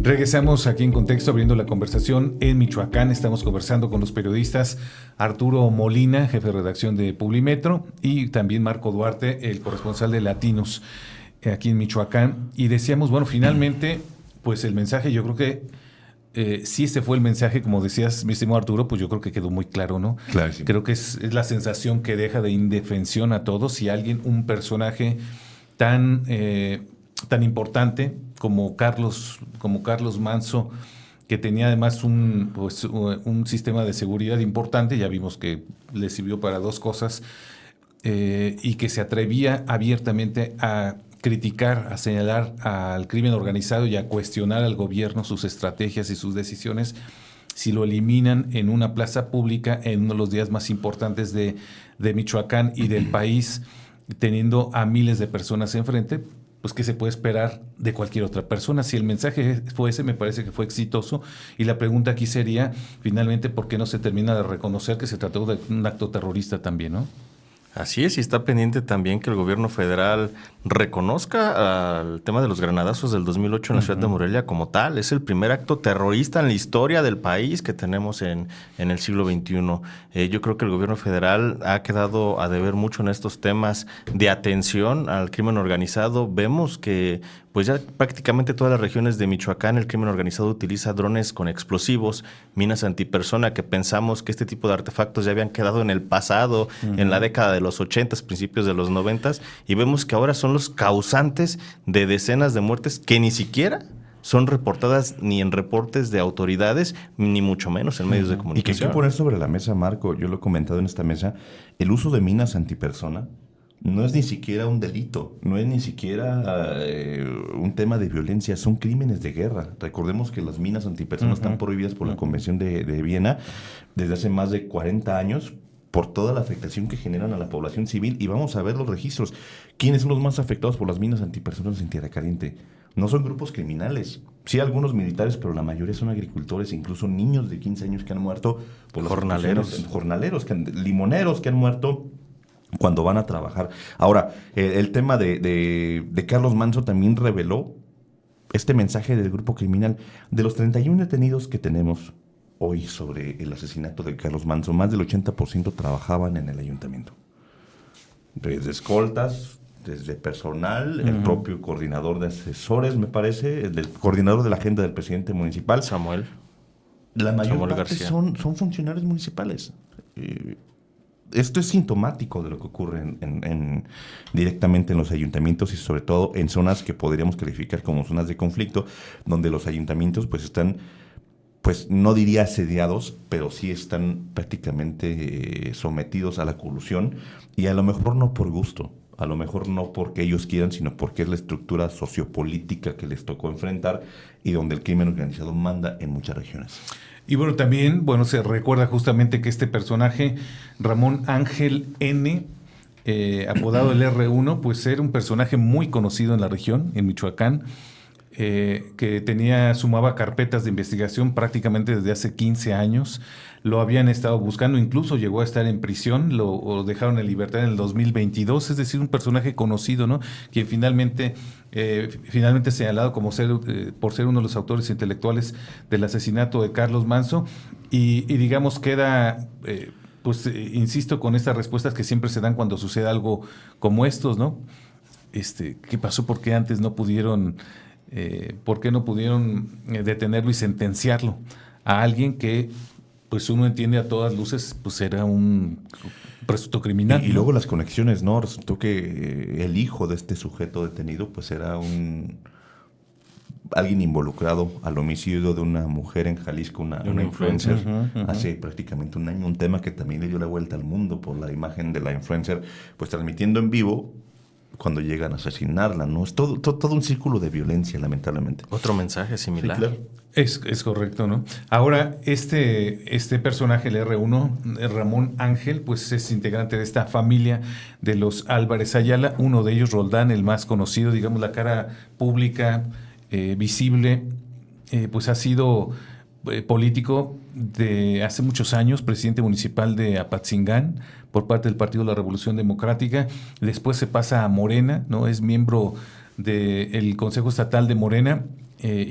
Regresamos aquí en Contexto, abriendo la conversación en Michoacán. Estamos conversando con los periodistas Arturo Molina, jefe de redacción de Publimetro, y también Marco Duarte, el corresponsal de Latinos aquí en Michoacán. Y decíamos, bueno, finalmente, pues el mensaje, yo creo que si este fue el mensaje, como decías, mi estimado Arturo, pues yo creo que quedó muy claro, ¿no? Claro, sí. Creo que es la sensación que deja de indefensión a todos. Si alguien, un personaje tan importante como Carlos Manso, que tenía además un sistema de seguridad importante, ya vimos que le sirvió para dos cosas, y que se atrevía abiertamente a criticar, a señalar al crimen organizado y a cuestionar al gobierno, sus estrategias y sus decisiones. Si lo eliminan en una plaza pública en uno de los días más importantes de Michoacán y del país, teniendo a miles de personas enfrente, pues ¿qué se puede esperar de cualquier otra persona? Si el mensaje fue ese, me parece que fue exitoso, y la pregunta aquí sería, finalmente, ¿por qué no se termina de reconocer que se trató de un acto terrorista también, no? Así es, y está pendiente también que el gobierno federal reconozca el tema de los granadazos del 2008 en la ciudad de Morelia como tal. Es el primer acto terrorista en la historia del país que tenemos en el siglo XXI. Yo creo que el gobierno federal ha quedado a deber mucho en estos temas de atención al crimen organizado. Vemos que pues ya prácticamente todas las regiones de Michoacán el crimen organizado utiliza drones con explosivos, minas antipersona, que pensamos que este tipo de artefactos ya habían quedado en el pasado, en la década de los 80s, principios de los 90s, y vemos que ahora son los causantes de decenas de muertes que ni siquiera son reportadas ni en reportes de autoridades, ni mucho menos en medios de comunicación. Y que hay que poner sobre la mesa, Marco, yo lo he comentado en esta mesa, el uso de minas antipersona no es ni siquiera un delito, no es ni siquiera un tema de violencia, son crímenes de guerra. Recordemos que las minas antipersonas están prohibidas por la Convención de Viena desde hace más de 40 años por toda la afectación que generan a la población civil. Y vamos a ver los registros. ¿Quiénes son los más afectados por las minas antipersonas en Tierra Caliente? No son grupos criminales. Sí, algunos militares, pero la mayoría son agricultores, incluso niños de 15 años que han muerto por las jornaleros, limoneros que han muerto cuando van a trabajar. Ahora, el tema de Carlos Manso también reveló este mensaje del grupo criminal. De los 31 detenidos que tenemos hoy sobre el asesinato de Carlos Manso, más del 80% trabajaban en el ayuntamiento. Desde escoltas, desde personal, el propio coordinador de asesores, me parece, el coordinador de la agenda del presidente municipal. Samuel. La mayor Samuel parte García. son funcionarios municipales. Esto es sintomático de lo que ocurre directamente en los ayuntamientos y sobre todo en zonas que podríamos calificar como zonas de conflicto, donde los ayuntamientos pues están, pues no diría asediados, pero sí están prácticamente sometidos a la colusión, y a lo mejor no por gusto, a lo mejor no porque ellos quieran, sino porque es la estructura sociopolítica que les tocó enfrentar y donde el crimen organizado manda en muchas regiones. Y bueno, también, se recuerda justamente que este personaje, Ramón Ángel N., apodado el R1, pues era un personaje muy conocido en la región, en Michoacán, que sumaba carpetas de investigación prácticamente desde hace 15 años. Lo habían estado buscando, incluso llegó a estar en prisión, lo dejaron en libertad en el 2022, es decir, un personaje conocido, ¿no? Quien finalmente señalado como por ser uno de los autores intelectuales del asesinato de Carlos Manso, y digamos queda, insisto, con estas respuestas que siempre se dan cuando sucede algo como estos, ¿no? ¿Qué pasó? ¿Por qué antes no pudieron... ¿por qué no pudieron detenerlo y sentenciarlo a alguien que, pues uno entiende a todas luces, pues era un presunto criminal? Y luego las conexiones, ¿no? Resultó que el hijo de este sujeto detenido, pues era alguien involucrado al homicidio de una mujer en Jalisco, una influencer, hace prácticamente un año, un tema que también le dio la vuelta al mundo por la imagen de la influencer, pues transmitiendo en vivo cuando llegan a asesinarla, ¿no? Es todo un círculo de violencia, lamentablemente. Otro mensaje similar. Sí, claro. Es correcto, ¿no? Ahora, este personaje, el R1, Ramón Ángel, pues es integrante de esta familia de los Álvarez Ayala, uno de ellos, Roldán, el más conocido, digamos, la cara pública, visible, pues ha sido político de hace muchos años, presidente municipal de Apatzingán por parte del Partido de la Revolución Democrática. Después se pasa a Morena, ¿no? Es miembro del Consejo Estatal de Morena,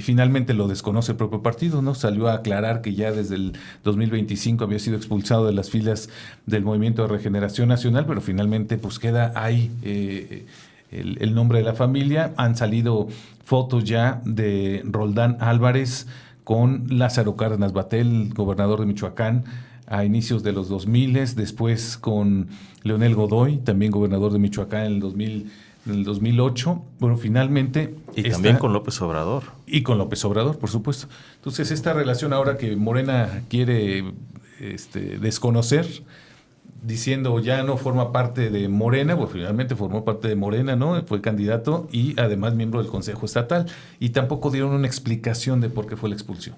Finalmente lo desconoce el propio partido, ¿no? Salió a aclarar que ya desde el 2025 había sido expulsado de las filas del Movimiento de Regeneración Nacional, pero finalmente pues queda ahí el nombre de la familia. Han salido fotos ya de Roldán Álvarez con Lázaro Cárdenas Batel, gobernador de Michoacán, a inicios de los 2000, después con Leonel Godoy, también gobernador de Michoacán en el 2008. Bueno, finalmente... Y también con López Obrador. Y con López Obrador, por supuesto. Entonces, esta relación ahora que Morena quiere desconocer, diciendo ya no forma parte de Morena, pues finalmente formó parte de Morena, ¿no? Fue candidato y además miembro del Consejo Estatal. Y tampoco dieron una explicación de por qué fue la expulsión.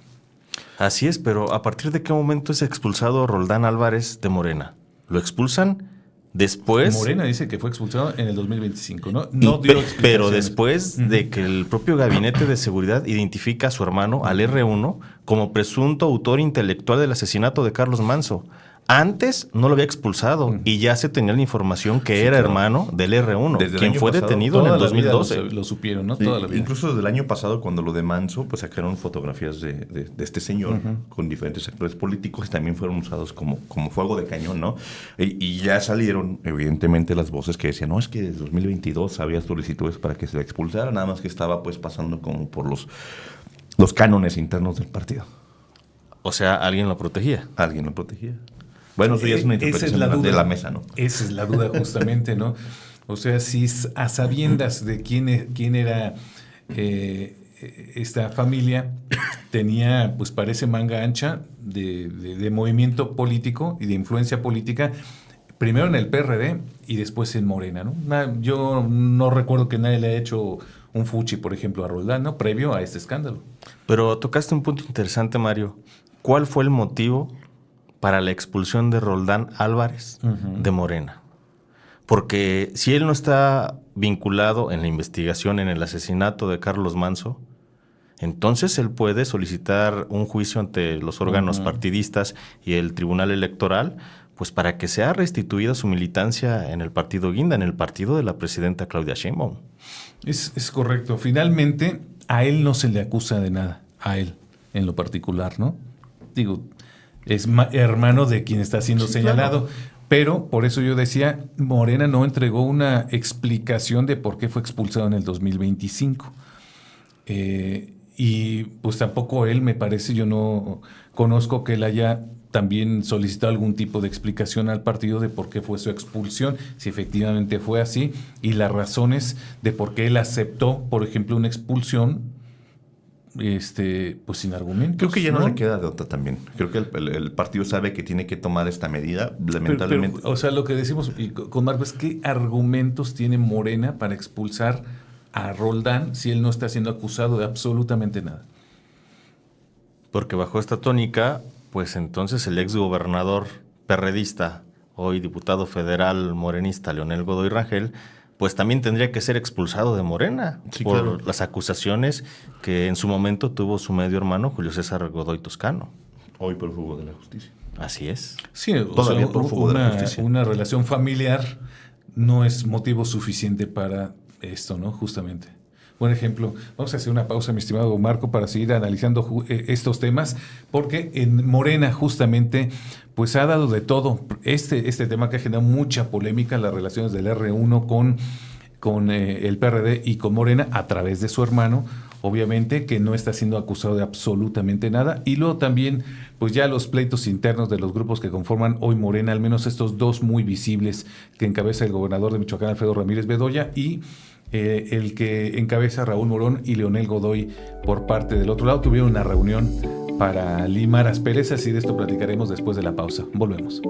Así es, pero ¿a partir de qué momento es expulsado Roldán Álvarez de Morena? ¿Lo expulsan? Después... Morena dice que fue expulsado en el 2025, ¿no? Pero después de que el propio Gabinete de Seguridad identifica a su hermano, al R1, como presunto autor intelectual del asesinato de Carlos Manso. Antes no lo había expulsado y ya se tenía la información que era hermano del R1, quien fue detenido en el 2012. Lo supieron, ¿no? Toda la vida. Incluso desde el año pasado, cuando lo de Manso, pues sacaron fotografías de este señor con diferentes actores políticos y también fueron usados como fuego de cañón, ¿no? Y ya salieron, evidentemente, las voces que decían, no, es que desde 2022 había solicitudes para que se le expulsara, nada más que estaba pues pasando como por los cánones internos del partido. O sea, ¿alguien lo protegía? Alguien lo protegía. Bueno, eso ya es una interpretación de la mesa, ¿no? Esa es la duda justamente, ¿no? O sea, si a sabiendas de quién era esta familia, tenía, pues parece manga ancha de movimiento político y de influencia política, primero en el PRD y después en Morena, ¿no? Yo no recuerdo que nadie le haya hecho un fuchi, por ejemplo, a Roldán, ¿no? Previo a este escándalo. Pero tocaste un punto interesante, Mario. ¿Cuál fue el motivo para la expulsión de Roldán Álvarez de Morena? Porque si él no está vinculado en la investigación en el asesinato de Carlos Manso, entonces él puede solicitar un juicio ante los órganos partidistas y el Tribunal Electoral, pues para que sea restituida su militancia en el partido Guinda, en el partido de la presidenta Claudia Sheinbaum. Es correcto. Finalmente, a él no se le acusa de nada, a él en lo particular, ¿no? Digo, es hermano de quien está siendo señalado, claro. Pero por eso yo decía, Morena no entregó una explicación de por qué fue expulsado en el 2025. Y pues tampoco él, me parece, yo no conozco que él haya también solicitado algún tipo de explicación al partido de por qué fue su expulsión, si efectivamente fue así, y las razones de por qué él aceptó, por ejemplo, una expulsión pues sin argumentos. Creo que ya no le queda de otra también. Creo que el partido sabe que tiene que tomar esta medida, lamentablemente. Pero, o sea, lo que decimos con Marco es ¿qué argumentos tiene Morena para expulsar a Roldán si él no está siendo acusado de absolutamente nada? Porque bajo esta tónica, pues entonces el exgobernador perredista, hoy diputado federal morenista, Leonel Godoy Rangel, pues también tendría que ser expulsado de Morena por las acusaciones que en su momento tuvo su medio hermano Julio César Godoy Toscano. Hoy prófugo de la justicia. Así es. Sí, todavía prófugo de la justicia. Una relación familiar no es motivo suficiente para esto, ¿no? Justamente. Buen ejemplo. Vamos a hacer una pausa, mi estimado Marco, para seguir analizando estos temas, porque en Morena justamente pues ha dado de todo. Este tema que ha generado mucha polémica, las relaciones del R1 con el PRD y con Morena a través de su hermano, obviamente que no está siendo acusado de absolutamente nada. Y luego también pues ya los pleitos internos de los grupos que conforman hoy Morena, al menos estos dos muy visibles que encabeza el gobernador de Michoacán, Alfredo Ramírez Bedoya, y el que encabeza Raúl Morón y Leonel Godoy por parte del otro lado, tuvieron una reunión para limar asperezas y de esto platicaremos después de la pausa. Volvemos.